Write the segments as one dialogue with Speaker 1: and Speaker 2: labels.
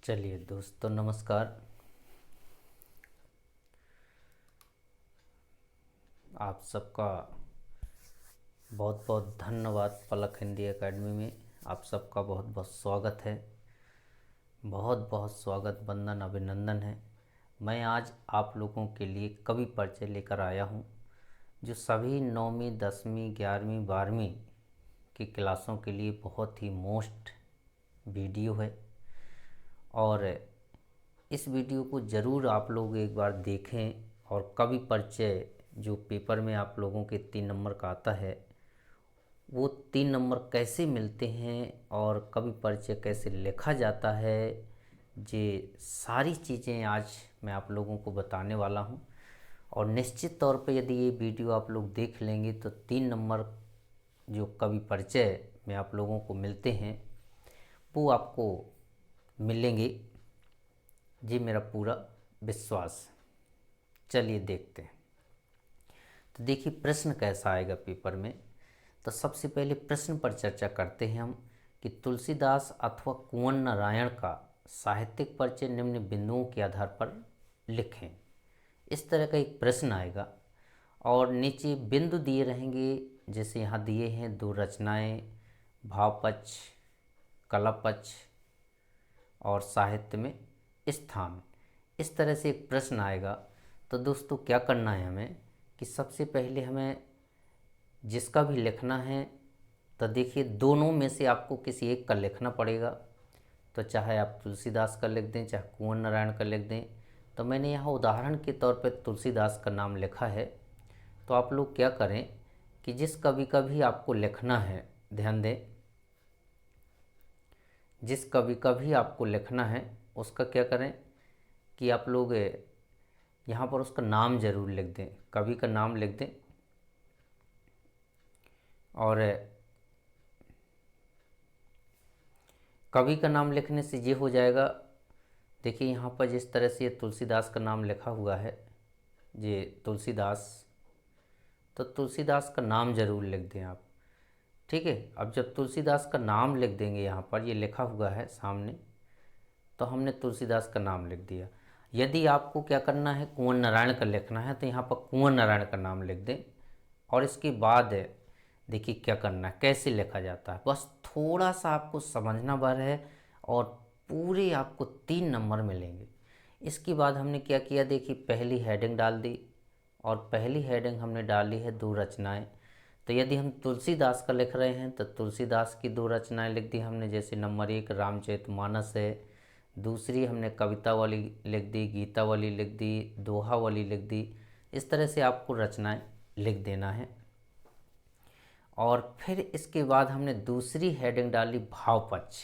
Speaker 1: चलिए दोस्तों, नमस्कार। आप सबका बहुत बहुत धन्यवाद। पलक हिंदी एकेडमी में आप सबका बहुत बहुत स्वागत है। बहुत बहुत स्वागत, वंदन, अभिनंदन है। मैं आज आप लोगों के लिए कवि परिचय लेकर आया हूँ, जो सभी 9वीं 10वीं 11वीं 12वीं की क्लासों के लिए बहुत ही मोस्ट वीडियो है। और इस वीडियो को ज़रूर आप लोग एक बार देखें। और कवि परिचय जो पेपर में आप लोगों के 3 नंबर का आता है, वो 3 नंबर कैसे मिलते हैं और कवि परिचय कैसे लिखा जाता है, ये सारी चीज़ें आज मैं आप लोगों को बताने वाला हूँ। और निश्चित तौर पे यदि ये वीडियो आप लोग देख लेंगे तो 3 नंबर जो कवि परिचय में आप लोगों को मिलते हैं वो आपको मिलेंगे, जी मेरा पूरा विश्वास। चलिए देखते हैं। तो देखिए प्रश्न कैसा आएगा पेपर में। तो सबसे पहले प्रश्न पर चर्चा करते हैं हम कि तुलसीदास अथवा कुंवर नारायण का साहित्यिक परिचय निम्न बिंदुओं के आधार पर लिखें। इस तरह का एक प्रश्न आएगा और नीचे बिंदु दिए रहेंगे। जैसे यहाँ दिए हैं 2 रचनाएं, भावपक्ष, कलापक्ष और साहित्य में स्थान। इस तरह से एक प्रश्न आएगा। तो दोस्तों क्या करना है हमें कि सबसे पहले हमें जिसका भी लिखना है, तो देखिए दोनों में से आपको किसी एक का लिखना पड़ेगा। तो चाहे आप तुलसीदास का लिख दें, चाहे कुंवर नारायण का लिख दें। तो मैंने यहाँ उदाहरण के तौर पर तुलसीदास का नाम लिखा है। तो आप लोग क्या करें कि जिस कवि का भी आपको लिखना है, ध्यान दें, जिस कवि का भी आपको लिखना है उसका क्या करें कि आप लोग यहाँ पर उसका नाम ज़रूर लिख दें, कवि का नाम लिख दें। और कवि का नाम लिखने से ये हो जाएगा, देखिए यहाँ पर जिस तरह से ये तुलसीदास का नाम लिखा हुआ है, ये तुलसीदास, तो तुलसीदास का नाम ज़रूर लिख दें आप। ठीक है। अब जब तुलसीदास का नाम लिख देंगे, यहाँ पर ये लिखा हुआ है सामने, तो हमने तुलसीदास का नाम लिख दिया। यदि आपको क्या करना है, कुंवर नारायण का लिखना है, तो यहाँ पर कुंवर नारायण का नाम लिख दें। और इसके बाद देखिए क्या करना है, कैसे लिखा जाता है, बस थोड़ा सा आपको समझना भर है और पूरे आपको 3 नंबर मिलेंगे। इसके बाद हमने क्या किया, देखिए पहली हेडिंग डाल दी और पहली हेडिंग हमने डाली है 2 रचनाएं। तो यदि हम तुलसीदास का लिख रहे हैं तो तुलसीदास की 2 रचनाएं लिख दी हमने। जैसे नंबर 1 रामचरितमानस है, दूसरी हमने कविता वाली लिख दी, गीता वाली लिख दी, दोहा वाली लिख दी। इस तरह से आपको रचनाएं लिख देना है। और फिर इसके बाद हमने दूसरी हेडिंग डाली भावपक्ष।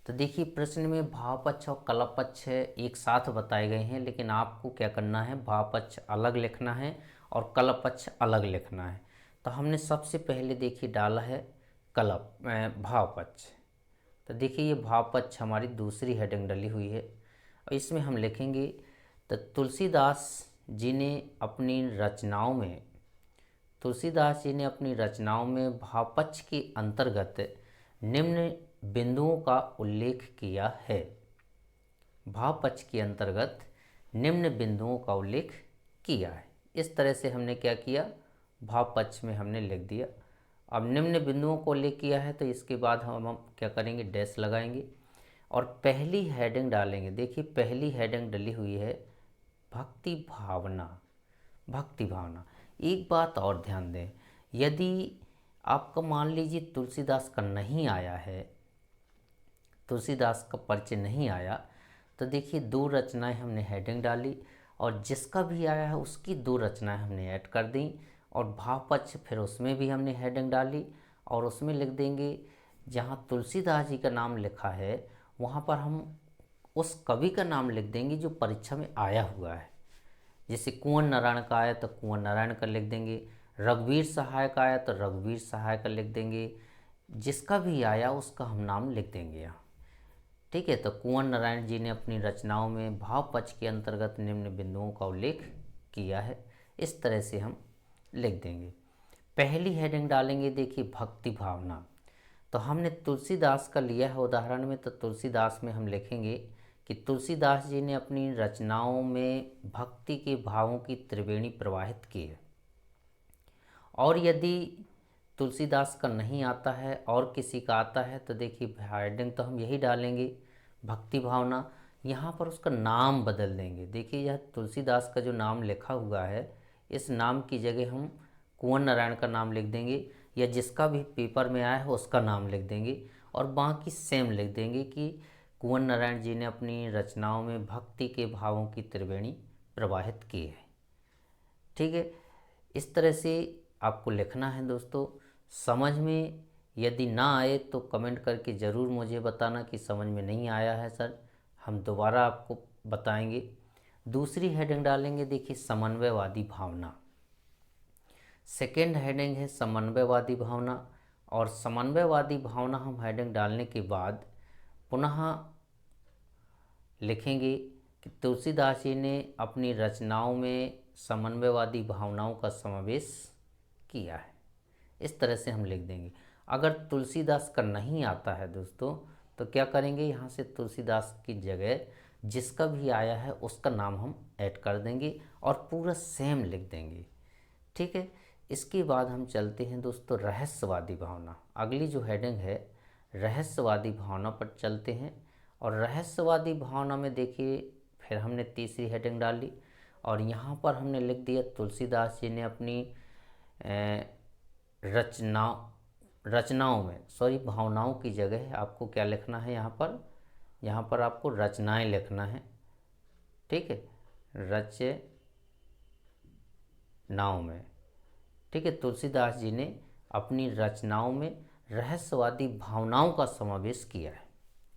Speaker 1: तो देखिए प्रश्न में भावपक्ष और कलापक्ष एक साथ बताए गए हैं, लेकिन आपको क्या करना है, भावपक्ष अलग लिखना है और कलापक्ष अलग लिखना है। तो हमने सबसे पहले देखिए डाला है भावपक्ष। तो देखिए ये भावपक्ष हमारी दूसरी हेडिंग डली हुई है और इसमें हम लिखेंगे, तो तुलसीदास जी ने अपनी रचनाओं में भावपक्ष के अंतर्गत निम्न बिंदुओं का उल्लेख किया है। भावपक्ष के अंतर्गत निम्न बिंदुओं का उल्लेख किया है। इस तरह से हमने क्या किया, भावपक्ष में हमने लिख दिया। अब निम्न बिंदुओं को उल्लेख किया है तो इसके बाद हम क्या करेंगे, डैश लगाएंगे और पहली हेडिंग डालेंगे। देखिए पहली हेडिंग डली हुई है भक्ति भावना। भक्ति भावना। एक बात और ध्यान दें, यदि आपका मान लीजिए तुलसीदास का नहीं आया है, तुलसीदास का परिचय नहीं आया, तो देखिए 2 रचनाएं हमने हेडिंग डाली और जिसका भी आया है उसकी 2 रचनाएं हमने ऐड कर दी। और भावपक्ष फिर उसमें भी हमने हेडिंग डाली और उसमें लिख देंगे, जहाँ तुलसीदास जी का नाम लिखा है वहाँ पर हम उस कवि का नाम लिख देंगे जो परीक्षा में आया हुआ है। जैसे कुंवर नारायण का आया तो कुंवर नारायण का लिख देंगे, रघुवीर सहाय का आया तो रघुवीर सहाय का लिख देंगे, जिसका भी आया उसका हम नाम लिख देंगे यहाँ। ठीक है। तो कुंवर नारायण जी ने अपनी रचनाओं में भावपक्ष के अंतर्गत निम्न बिंदुओं का उल्लेख किया है। इस तरह से हम लिख देंगे। पहली हेडिंग डालेंगे, देखिए भक्ति भावना। तो हमने तुलसीदास का लिया है उदाहरण में, तो तुलसीदास में हम लिखेंगे कि तुलसीदास जी ने अपनी रचनाओं में भक्ति के भावों की त्रिवेणी प्रवाहित की है। और यदि तुलसीदास का नहीं आता है और किसी का आता है तो देखिए हेडिंग तो हम यही डालेंगे भक्ति भावना, यहाँ पर उसका नाम बदल देंगे। देखिए यह तुलसीदास का जो नाम लिखा हुआ है इस नाम की जगह हम कुंवर नारायण का नाम लिख देंगे, या जिसका भी पेपर में आया है उसका नाम लिख देंगे, और बाकी सेम लिख देंगे कि कुंवर नारायण जी ने अपनी रचनाओं में भक्ति के भावों की त्रिवेणी प्रवाहित की है। ठीक है, इस तरह से आपको लिखना है दोस्तों। समझ में यदि ना आए तो कमेंट करके ज़रूर मुझे बताना कि समझ में नहीं आया है सर, हम दोबारा आपको बताएंगे। दूसरी हेडिंग डालेंगे, देखिए समन्वयवादी भावना। सेकेंड हेडिंग है समन्वयवादी भावना, और समन्वयवादी भावना हम हेडिंग डालने के बाद पुनः लिखेंगे कि तुलसीदास जी ने अपनी रचनाओं में समन्वयवादी भावनाओं का समावेश किया है। इस तरह से हम लिख देंगे। अगर तुलसीदास का नहीं आता है दोस्तों तो क्या करेंगे, यहाँ से तुलसीदास की जगह जिसका भी आया है उसका नाम हम ऐड कर देंगे और पूरा सेम लिख देंगे। ठीक है, इसके बाद हम चलते हैं दोस्तों रहस्यवादी भावना। अगली जो हेडिंग है रहस्यवादी भावना पर चलते हैं। और रहस्यवादी भावना में देखिए फिर हमने तीसरी हेडिंग डाली, और यहाँ पर हमने लिख दिया तुलसीदास जी ने अपनी रचनाओं में भावनाओं की जगह आपको क्या लिखना है, यहाँ पर आपको रचनाएं लिखना है। ठीक है, रचनाओं में। ठीक है, तुलसीदास जी ने अपनी रचनाओं में रहस्यवादी भावनाओं का समावेश किया है।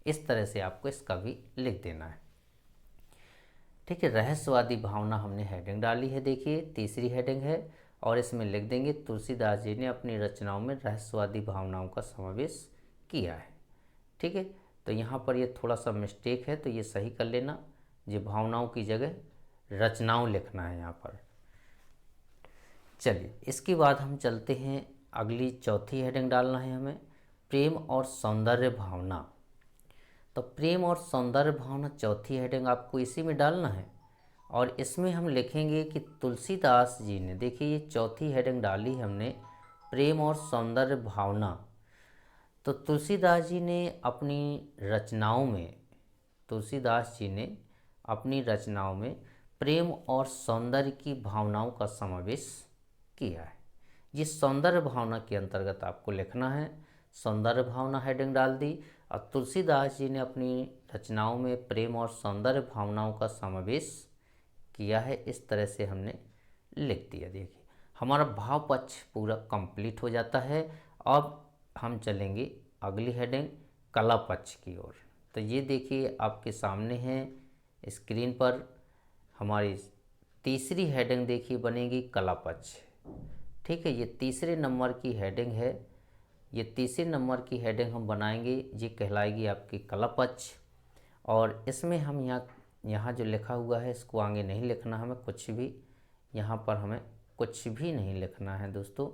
Speaker 1: इस तरह से आपको इसका भी लिख देना है। ठीक है, रहस्यवादी भावना हमने हेडिंग डाली है, देखिए तीसरी हेडिंग है, और इसमें लिख देंगे तुलसीदास जी ने अपनी रचनाओं में रहस्यवादी भावनाओं का समावेश किया है। ठीक है, तो यहाँ पर ये थोड़ा सा मिस्टेक है तो ये सही कर लेना, ये भावनाओं की जगह रचनाओं लिखना है यहाँ पर। चलिए, इसके बाद हम चलते हैं, अगली चौथी हेडिंग डालना है हमें प्रेम और सौंदर्य भावना। तो प्रेम और सौंदर्य भावना चौथी हेडिंग आपको इसी में डालना है, और इसमें हम लिखेंगे कि तुलसीदास जी ने, देखिए ये चौथी हेडिंग डाली हमने प्रेम और सौंदर्य भावना। तो तुलसीदास जी ने अपनी रचनाओं में प्रेम और सौंदर्य की भावनाओं का समावेश किया है। ये सौंदर्य भावना के अंतर्गत आपको लिखना है। सौंदर्य भावना हेडिंग डाल दी, और तुलसीदास जी ने अपनी रचनाओं में प्रेम और सौंदर्य भावनाओं का समावेश किया है। इस तरह से हमने लिख दिया। देखिए हमारा भाव पक्ष पूरा कंप्लीट हो जाता है। अब हम चलेंगे अगली हेडिंग कला पक्ष की ओर। तो ये देखिए आपके सामने है स्क्रीन पर हमारी तीसरी हेडिंग देखिए बनेगी कला पक्ष। ठीक है, ये तीसरे नंबर की हेडिंग है। ये तीसरे नंबर की हेडिंग हम बनाएंगे, ये कहलाएगी आपकी कला पक्ष। और इसमें हम यहाँ जो लिखा हुआ है इसको आगे नहीं लिखना, हमें कुछ भी यहाँ पर हमें कुछ भी नहीं लिखना है दोस्तों।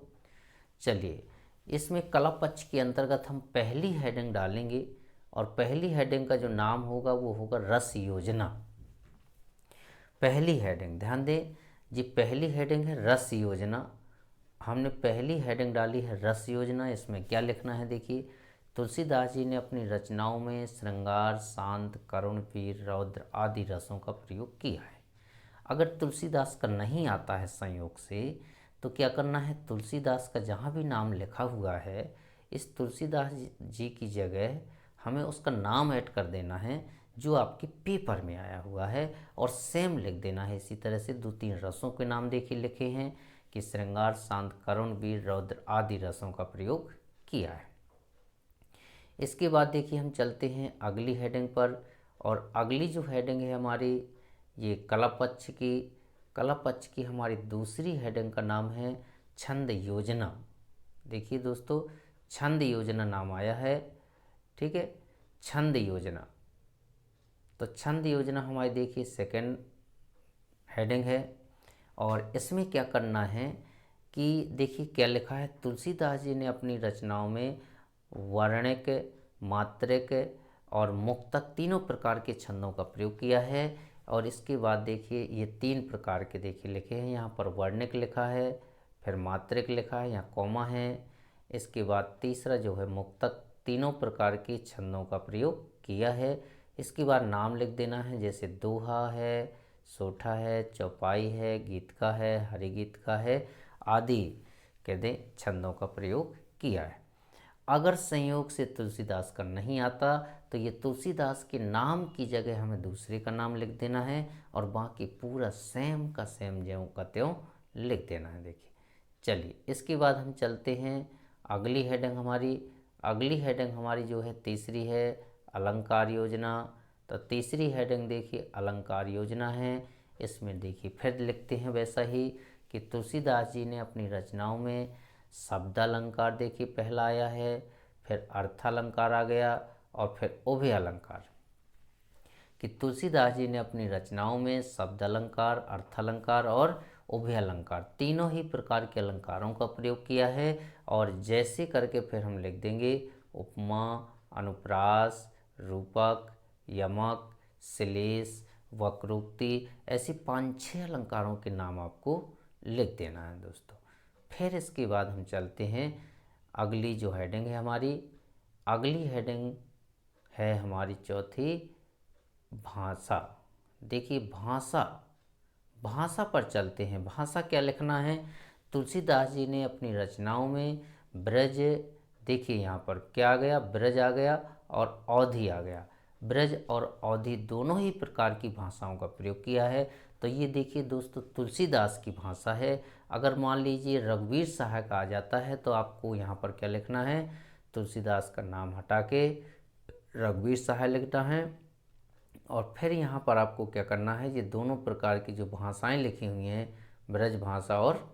Speaker 1: चलिए, इसमें कला पक्ष के अंतर्गत हम पहली हेडिंग डालेंगे, और पहली हेडिंग का जो नाम होगा वो होगा रस योजना। पहली हेडिंग ध्यान दें, जी पहली हेडिंग है रस योजना। हमने पहली हेडिंग डाली है रस योजना। इसमें क्या लिखना है, देखिए तुलसीदास जी ने अपनी रचनाओं में श्रृंगार, शांत, करुण, वीर, रौद्र आदि रसों का प्रयोग किया है। अगर तुलसीदास का नहीं आता है संयोग से तो क्या करना है, तुलसीदास का जहाँ भी नाम लिखा हुआ है इस तुलसीदास जी की जगह हमें उसका नाम ऐड कर देना है जो आपके पेपर में आया हुआ है, और सेम लिख देना है। इसी तरह से 2-3 रसों के नाम देखिए लिखे हैं कि श्रृंगार, शांत, करुण, वीर, रौद्र आदि रसों का प्रयोग किया है। इसके बाद देखिए हम चलते हैं अगली हेडिंग पर, और अगली जो हेडिंग है हमारी ये कला पक्ष की हमारी दूसरी हेडिंग का नाम है छंद योजना। देखिए दोस्तों छंद योजना नाम आया है। ठीक है, छंद योजना। तो छंद योजना हमारी देखिए सेकंड हेडिंग है, और इसमें क्या करना है कि देखिए क्या लिखा है, तुलसीदास जी ने अपनी रचनाओं में वर्णिक, मात्रिक और मुक्तक तीनों प्रकार के छंदों का प्रयोग किया है। और इसके बाद देखिए ये 3 प्रकार के देखिए लिखे हैं, यहाँ पर वर्णिक लिखा है, फिर मात्रिक लिखा है, यहाँ कॉमा है। इसके बाद तीसरा जो है मुक्तक तीनों प्रकार के छंदों का प्रयोग किया है। इसके बाद नाम लिख देना है, जैसे दोहा है, सोठा है, चौपाई है, गीत का है, हरिगीत का है आदि कह दें छंदों का प्रयोग किया है। अगर संयोग से तुलसीदास का नहीं आता तो ये तुलसीदास के नाम की जगह हमें दूसरे का नाम लिख देना है और बाकी पूरा सेम का सेम ज्यों का त्यों लिख देना है। देखिए चलिए इसके बाद हम चलते हैं अगली हेडिंग हमारी जो है तीसरी है अलंकार योजना। तो तीसरी हेडिंग देखिए अलंकार योजना है। इसमें देखिए फिर लिखते हैं वैसा ही कि तुलसीदास जी ने अपनी रचनाओं में शब्द अलंकार देखिए पहला आया है, फिर अर्थालंकार आ गया और फिर उभय अलंकार। कि तुलसीदास जी ने अपनी रचनाओं में शब्द अलंकार, अर्थालंकार और उभय अलंकार तीनों ही प्रकार के अलंकारों का प्रयोग किया है। और जैसे करके फिर हम लिख देंगे उपमा, अनुप्रास, रूपक, यमक, श्लेष, वक्रोक्ति, ऐसी 5-6 अलंकारों के नाम आपको लिख देना है दोस्तों। फिर इसके बाद हम चलते हैं अगली जो हेडिंग है हमारी, अगली हेडिंग है हमारी चौथी भाषा। देखिए भाषा पर चलते हैं। भाषा क्या लिखना है, तुलसीदास जी ने अपनी रचनाओं में ब्रज, देखिए यहाँ पर क्या आ गया, ब्रज आ गया और अवधि आ गया। ब्रज और अवधि दोनों ही प्रकार की भाषाओं का प्रयोग किया है। तो ये देखिए दोस्तों तुलसीदास की भाषा है। अगर मान लीजिए रघुवीर सहाय आ जाता है तो आपको यहाँ पर क्या लिखना है, तुलसीदास का नाम हटा के रघुवीर सहाय लिखना है। और फिर यहाँ पर आपको क्या करना है, ये दोनों प्रकार की जो भाषाएं लिखी हुई हैं ब्रज भाषा और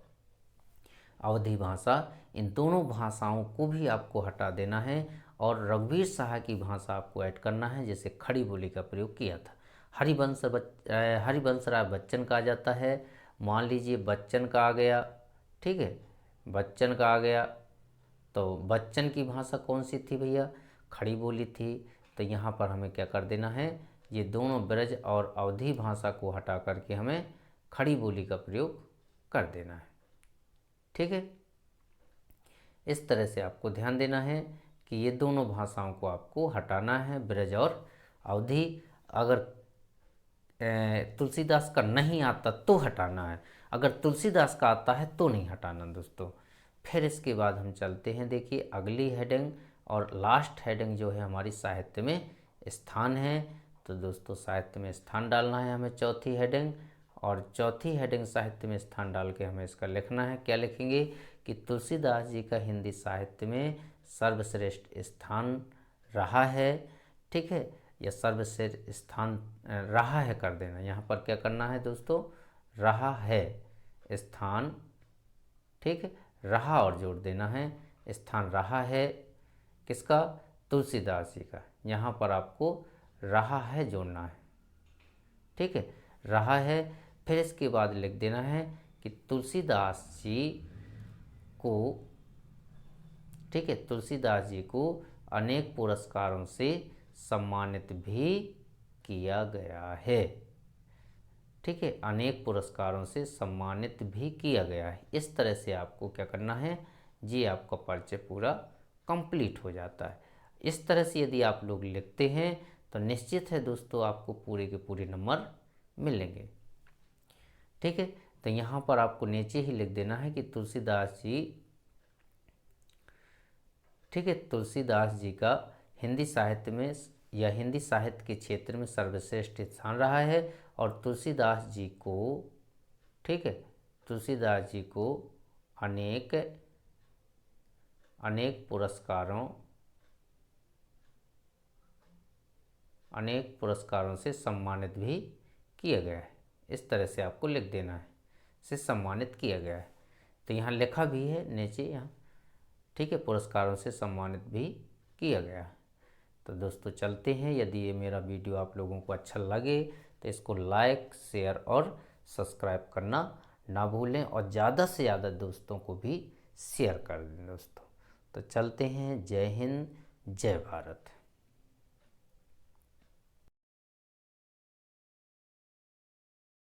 Speaker 1: अवधी भाषा, इन दोनों भाषाओं को भी आपको हटा देना है और रघुवीर सहाय की भाषा आपको ऐड करना है। जैसे खड़ी बोली का प्रयोग किया था। हरिवंश राय बच्चन का आ जाता है। मान लीजिए बच्चन का आ गया, ठीक है, बच्चन का आ गया तो बच्चन की भाषा कौन सी थी भैया, खड़ी बोली थी। तो यहाँ पर हमें क्या कर देना है, ये दोनों ब्रज और अवधी भाषा को हटा करके हमें खड़ी बोली का प्रयोग कर देना है। ठीक है, इस तरह से आपको ध्यान देना है कि ये दोनों भाषाओं को आपको हटाना है, ब्रज और अवधी। अगर तुलसीदास का नहीं आता तो हटाना है, अगर तुलसीदास का आता है तो नहीं हटाना दोस्तों। फिर इसके बाद हम चलते हैं देखिए अगली हेडिंग और लास्ट हेडिंग जो है हमारी साहित्य में स्थान है। तो दोस्तों साहित्य में स्थान डालना है हमें चौथी हेडिंग, और चौथी हेडिंग साहित्य में स्थान डाल के हमें इसका लिखना है। क्या लिखेंगे कि तुलसीदास जी का हिंदी साहित्य में सर्वश्रेष्ठ स्थान रहा है, ठीक है, या सर्वश्रेष्ठ स्थान रहा है कर देना। यहाँ पर क्या करना है दोस्तों, रहा है स्थान, ठीक है, रहा और जोड़ देना है, स्थान रहा है किसका, तुलसीदास जी का। यहाँ पर आपको रहा है जोड़ना है, ठीक है, रहा है। फिर इसके बाद लिख देना है कि तुलसीदास जी को, ठीक है, तुलसीदास जी को अनेक पुरस्कारों से सम्मानित भी किया गया है, ठीक है, अनेक पुरस्कारों से सम्मानित भी किया गया है। इस तरह से आपको क्या करना है, जी आपका परिचय पूरा कंप्लीट हो जाता है। इस तरह से यदि आप लोग लिखते हैं तो निश्चित है दोस्तों आपको पूरे के पूरे नंबर मिलेंगे, ठीक है। तो यहाँ पर आपको नीचे ही लिख देना है कि तुलसीदास जी, ठीक है, तुलसीदास जी का हिंदी साहित्य में या हिंदी साहित्य के क्षेत्र में सर्वश्रेष्ठ स्थान रहा है। और तुलसीदास जी को, ठीक है, तुलसीदास जी को अनेक पुरस्कारों से सम्मानित भी किया गया है। इस तरह से आपको लिख देना है, से सम्मानित किया गया है। तो यहाँ लिखा भी है नीचे यहाँ, ठीक है, पुरस्कारों से सम्मानित भी किया गया है। तो दोस्तों चलते हैं, यदि ये मेरा वीडियो आप लोगों को अच्छा लगे तो इसको लाइक, शेयर और सब्सक्राइब करना ना भूलें और ज़्यादा से ज़्यादा दोस्तों को भी शेयर कर दें दोस्तों। तो चलते हैं, जय हिंद, जय भारत।